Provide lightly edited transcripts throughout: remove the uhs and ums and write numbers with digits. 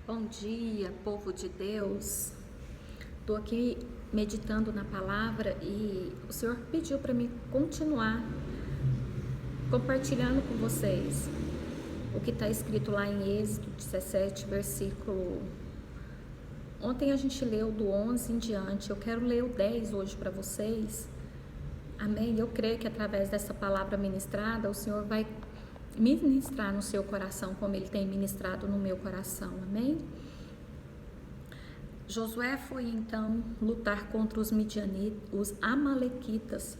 Bom dia, povo de Deus. Estou aqui meditando na palavra e o Senhor pediu para mim continuar compartilhando com vocês o que está escrito lá em Êxodo 17, versículo. Ontem a gente leu do 11 em diante, eu quero ler o 10 hoje para vocês. Amém? Eu creio que através dessa palavra ministrada, o Senhor vai ministrar no seu coração como Ele tem ministrado no meu coração, amém? Josué foi então lutar contra os midianitas, os amalequitas,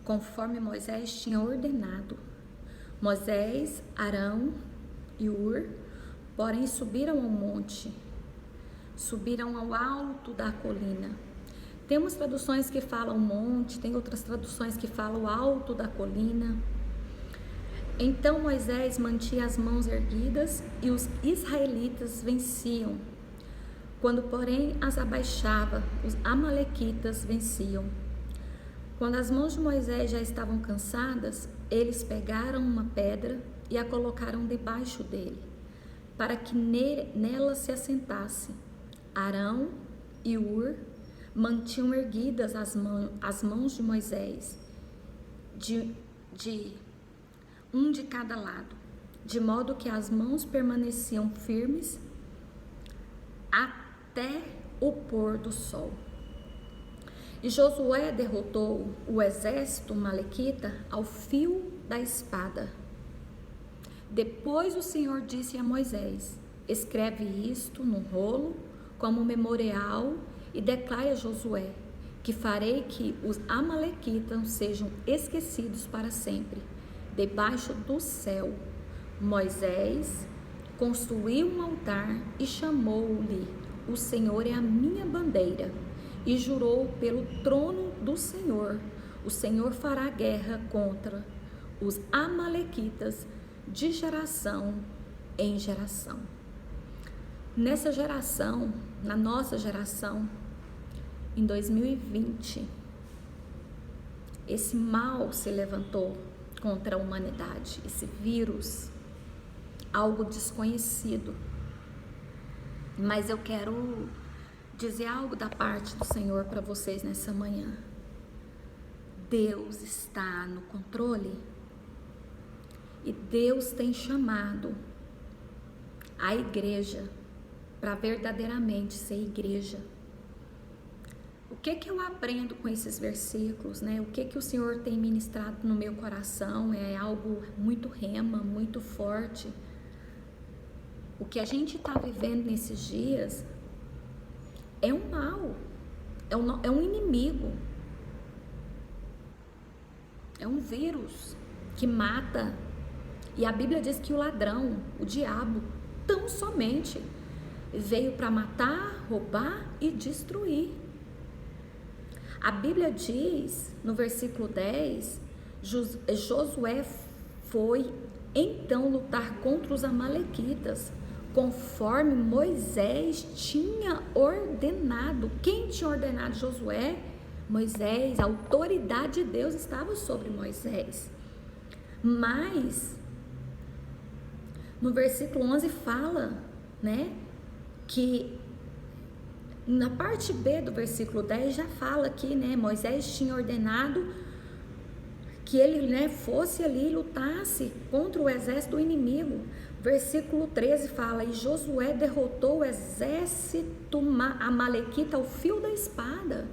conforme Moisés tinha ordenado. Moisés, Arão e Hur, porém subiram ao monte, subiram ao alto da colina. Tem umas traduções que falam monte, tem outras traduções que falam alto da colina. Então Moisés mantinha as mãos erguidas e os israelitas venciam. Quando, porém, as abaixava, os amalequitas venciam. Quando as mãos de Moisés já estavam cansadas, eles pegaram uma pedra e a colocaram debaixo dele, para que nela se assentasse. Arão e Hur mantinham erguidas as mãos de Moisés, um de cada lado, de modo que as mãos permaneciam firmes até o pôr do sol. E Josué derrotou o exército malequita ao fio da espada. Depois o Senhor disse a Moisés: escreve isto num rolo como memorial e declare a Josué que farei que os amalequitas sejam esquecidos para sempre debaixo do céu. Moisés construiu um altar e chamou-lhe: o Senhor é a minha bandeira, e jurou pelo trono do Senhor: o Senhor fará guerra contra os amalequitas de geração em geração. Nessa geração, na nossa geração, em 2020, esse mal se levantou contra a humanidade, esse vírus, algo desconhecido. Mas eu quero dizer algo da parte do Senhor para vocês nessa manhã. Deus está no controle e Deus tem chamado a igreja para verdadeiramente ser igreja. O que eu aprendo com esses versículos, né? O que o Senhor tem ministrado no meu coração é algo muito rema, muito forte. O que a gente está vivendo nesses dias é um mal, é um inimigo, é um vírus que mata. E a Bíblia diz que o ladrão, o diabo, tão somente veio para matar, roubar e destruir. A Bíblia diz, no versículo 10, Josué foi então lutar contra os amalequitas, conforme Moisés tinha ordenado. Quem tinha ordenado Josué? Moisés. A autoridade de Deus estava sobre Moisés. Mas, no versículo 11 fala, né, que na parte B do versículo 10 já fala que, né, Moisés tinha ordenado que ele, né, fosse ali e lutasse contra o exército do inimigo. Versículo 13 fala: e Josué derrotou o exército amalequita ao fio da espada.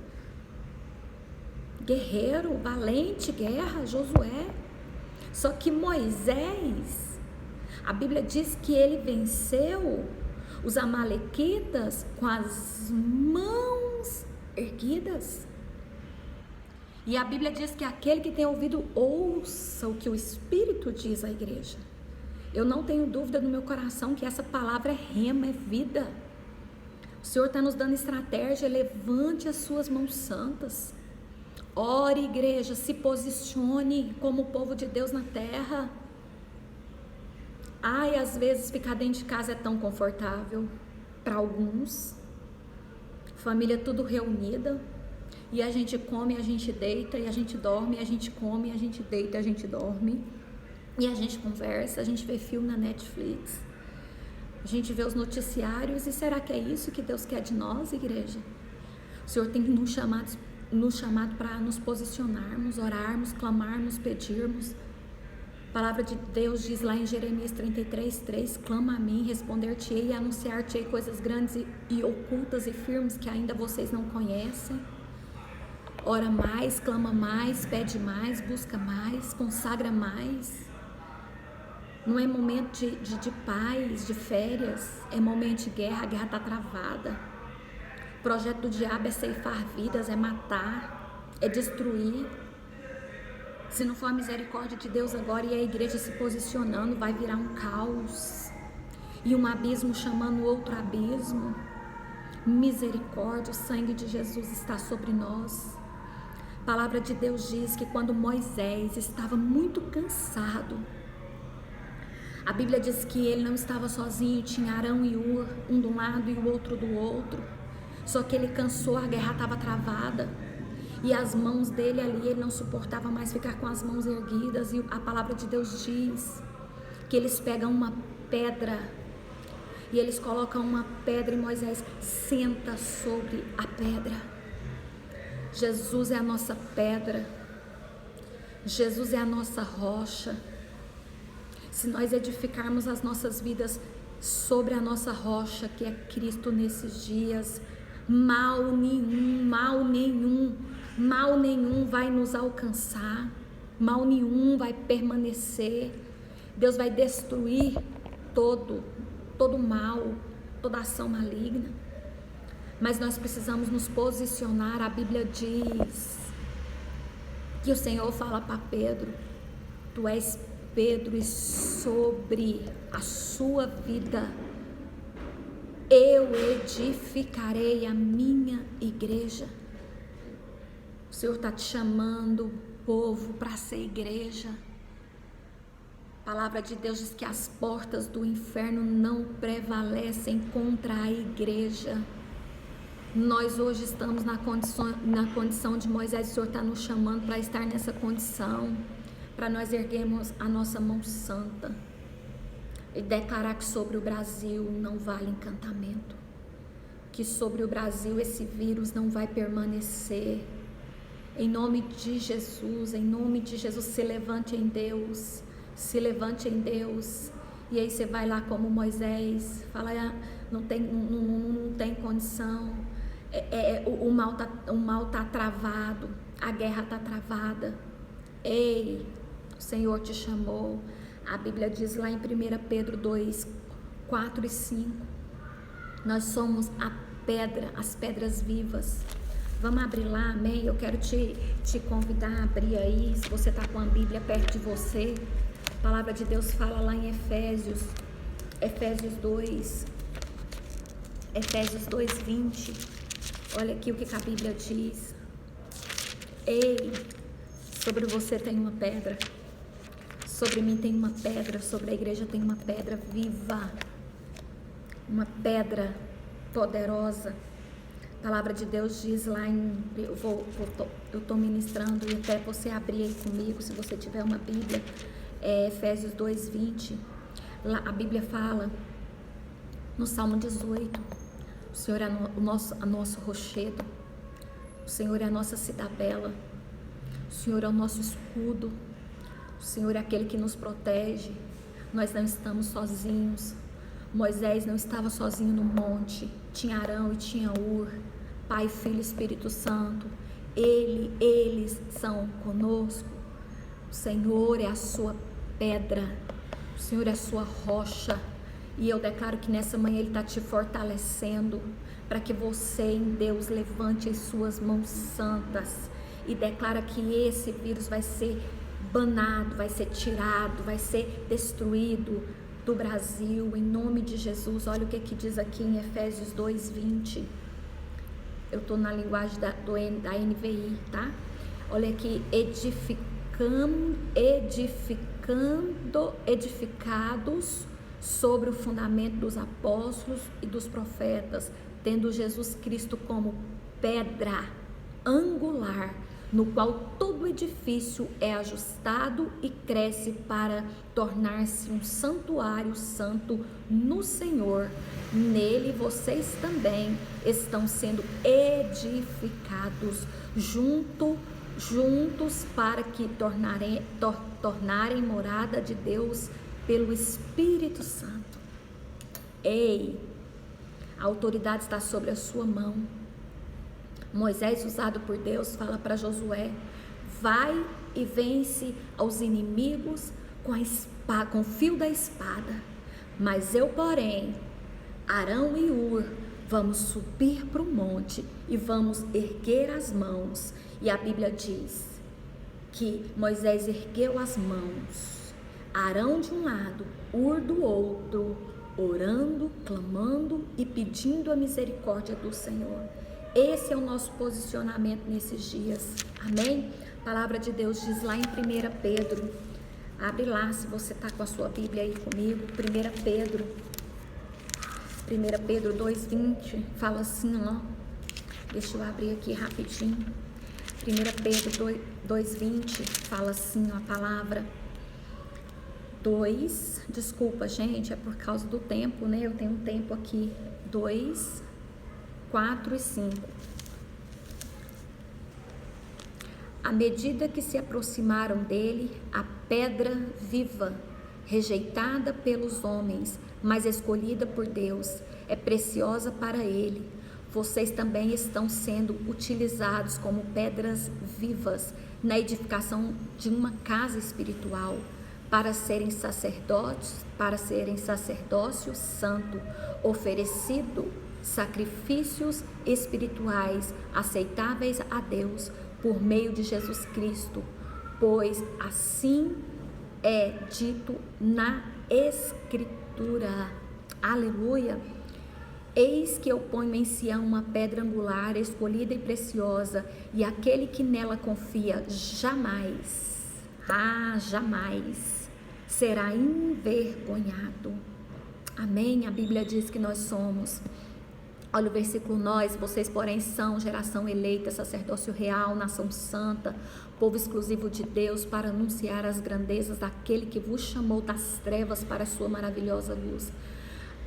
Guerreiro, valente, guerra, Josué. Só que Moisés, a Bíblia diz que ele venceu os amalequitas com as mãos erguidas. E a Bíblia diz que aquele que tem ouvido, ouça o que o Espírito diz à igreja. Eu não tenho dúvida no meu coração que essa palavra é rema, é vida. O Senhor está nos dando estratégia. Levante as suas mãos santas. Ore, igreja, se posicione como o povo de Deus na terra. Ai, às vezes ficar dentro de casa é tão confortável para alguns. Família tudo reunida. E a gente come, a gente deita, e a gente dorme, a gente come, a gente deita, a gente dorme. E a gente conversa, a gente vê filme na Netflix. A gente vê os noticiários e será que é isso que Deus quer de nós, igreja? O Senhor tem nos chamado para nos posicionarmos, orarmos, clamarmos, pedirmos. A palavra de Deus diz lá em Jeremias 33:3, clama a mim, responder-te-ei e anunciar-te-ei coisas grandes e ocultas e firmes que ainda vocês não conhecem. Ora mais, clama mais, pede mais, busca mais, consagra mais. Não é momento de paz, de férias, é momento de guerra, a guerra está travada. O projeto do diabo é ceifar vidas, é matar, é destruir. Se não for a misericórdia de Deus agora e a igreja se posicionando, vai virar um caos. E um abismo chamando outro abismo. Misericórdia, o sangue de Jesus está sobre nós. A palavra de Deus diz que quando Moisés estava muito cansado, a Bíblia diz que ele não estava sozinho, tinha Arão e Ur, um de um lado e o outro do outro. Só que ele cansou, a guerra estava travada. E as mãos dele ali, ele não suportava mais ficar com as mãos erguidas. E a palavra de Deus diz que eles pegam uma pedra e eles colocam uma pedra e Moisés senta sobre a pedra. Jesus é a nossa pedra. Jesus é a nossa rocha. Se nós edificarmos as nossas vidas sobre a nossa rocha, que é Cristo nesses dias, mal nenhum vai nos alcançar, mal nenhum vai permanecer. Deus vai destruir todo mal, toda ação maligna. Mas nós precisamos nos posicionar. A Bíblia diz que o Senhor fala para Pedro: tu és Pedro, e sobre a sua vida eu edificarei a minha igreja. O Senhor está te chamando, povo, para ser igreja. A palavra de Deus diz que as portas do inferno não prevalecem contra a igreja. Nós hoje estamos na condição de Moisés. O Senhor está nos chamando para estar nessa condição, para nós erguermos a nossa mão santa e declarar que sobre o Brasil não vale encantamento, que sobre o Brasil esse vírus não vai permanecer. Em nome de Jesus, se levante em Deus, e aí você vai lá como Moisés, fala, não tem condição, o mal tá travado, a guerra tá travada. Ei, o Senhor te chamou. A Bíblia diz lá em 1 Pedro 2, 4 e 5, nós somos a pedra, as pedras vivas. Vamos abrir lá, amém? Eu quero te convidar a abrir aí, se você está com a Bíblia perto de você. A palavra de Deus fala lá em Efésios 2, 20. Olha aqui o que a Bíblia diz. Ei, sobre você tem uma pedra, sobre mim tem uma pedra, sobre a igreja tem uma pedra viva, uma pedra poderosa. A palavra de Deus diz lá eu estou ministrando, e até você abrir aí comigo, se você tiver uma Bíblia, Efésios 2, 20, lá a Bíblia fala, no Salmo 18, o Senhor é o nosso rochedo, o Senhor é a nossa cidadela, o Senhor é o nosso escudo, o Senhor é aquele que nos protege. Nós não estamos sozinhos. Moisés não estava sozinho no monte, tinha Arão e tinha Ur, Pai, Filho e Espírito Santo. Eles são conosco. O Senhor é a sua pedra, o Senhor é a sua rocha, e eu declaro que nessa manhã Ele está te fortalecendo, para que você em Deus levante as suas mãos santas e declara que esse vírus vai ser banado, vai ser tirado, vai ser destruído do Brasil, em nome de Jesus. Olha o que diz aqui em Efésios 2, 20. Eu estou na linguagem da NVI, tá? Olha aqui, edificados sobre o fundamento dos apóstolos e dos profetas, tendo Jesus Cristo como pedra angular, no qual todo edifício é ajustado e cresce para tornar-se um santuário santo no Senhor. Nele vocês também estão sendo edificados juntos para que tornarem morada de Deus pelo Espírito Santo. Ei, a autoridade está sobre a sua mão. Moisés, usado por Deus, fala para Josué: vai e vence aos inimigos com a espada, com o fio da espada. Mas eu, porém, Arão e Hur, vamos subir para o monte e vamos erguer as mãos. E a Bíblia diz que Moisés ergueu as mãos, Arão de um lado, Hur do outro, orando, clamando e pedindo a misericórdia do Senhor. Esse é o nosso posicionamento nesses dias, amém? A palavra de Deus diz lá em 1 Pedro, abre lá se você está com a sua Bíblia aí comigo, 1 Pedro 2,20, fala assim, ó, deixa eu abrir aqui rapidinho, 1 Pedro 2,20, fala assim, ó, a palavra 2, desculpa gente, é por causa do tempo, né, eu tenho um tempo aqui, 2, 4 e 5. À medida que se aproximaram dele, a pedra viva, rejeitada pelos homens, mas escolhida por Deus, é preciosa para ele. Vocês também estão sendo utilizados como pedras vivas na edificação de uma casa espiritual, para serem sacerdotes, para serem sacerdócio santo, oferecido sacrifícios espirituais aceitáveis a Deus por meio de Jesus Cristo, pois assim é dito na Escritura. Aleluia! Eis que eu ponho em Sião uma pedra angular, escolhida e preciosa, e aquele que nela confia jamais será envergonhado. Amém? A Bíblia diz que nós somos, olha o versículo, vocês porém são geração eleita, sacerdócio real, nação santa, povo exclusivo de Deus, para anunciar as grandezas daquele que vos chamou das trevas para a sua maravilhosa luz.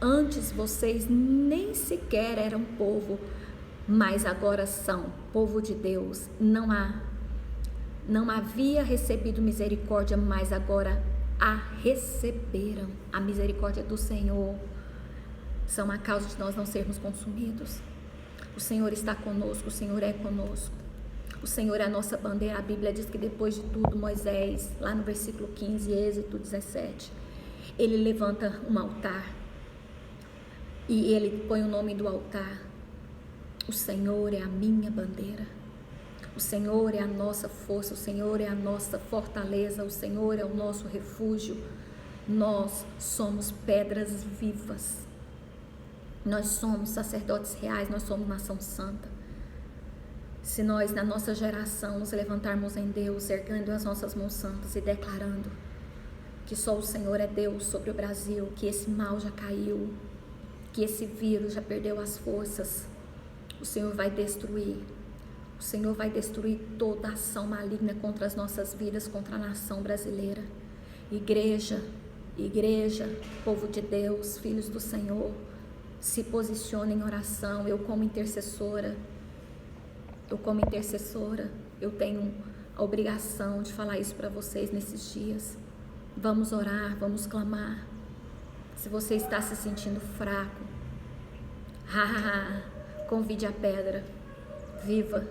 Antes vocês nem sequer eram povo, mas agora são povo de Deus. Não havia recebido misericórdia, mas agora a receberam. A misericórdia do Senhor são a causa de nós não sermos consumidos. O Senhor está conosco, o Senhor é conosco. O Senhor é a nossa bandeira. A Bíblia diz que depois de tudo, Moisés, lá no versículo 15, Êxodo 17, ele levanta um altar e ele põe o nome do altar: o Senhor é a minha bandeira. O Senhor é a nossa força, o Senhor é a nossa fortaleza, o Senhor é o nosso refúgio. Nós somos pedras vivas. Nós somos sacerdotes reais, nós somos nação santa. Se nós, na nossa geração, nos levantarmos em Deus, erguendo as nossas mãos santas e declarando que só o Senhor é Deus sobre o Brasil, que esse mal já caiu, que esse vírus já perdeu as forças, o Senhor vai destruir. O Senhor vai destruir toda ação maligna contra as nossas vidas, contra a nação brasileira. Igreja, povo de Deus, filhos do Senhor, se posicione em oração. Eu como intercessora, eu tenho a obrigação de falar isso para vocês nesses dias. Vamos orar, vamos clamar. Se você está se sentindo fraco, convide a pedra viva,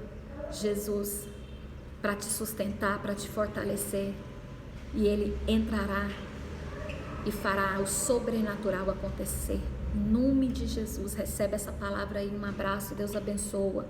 Jesus, para te sustentar, para te fortalecer, e Ele entrará e fará o sobrenatural acontecer. Em nome de Jesus, recebe essa palavra aí, um abraço, Deus abençoa.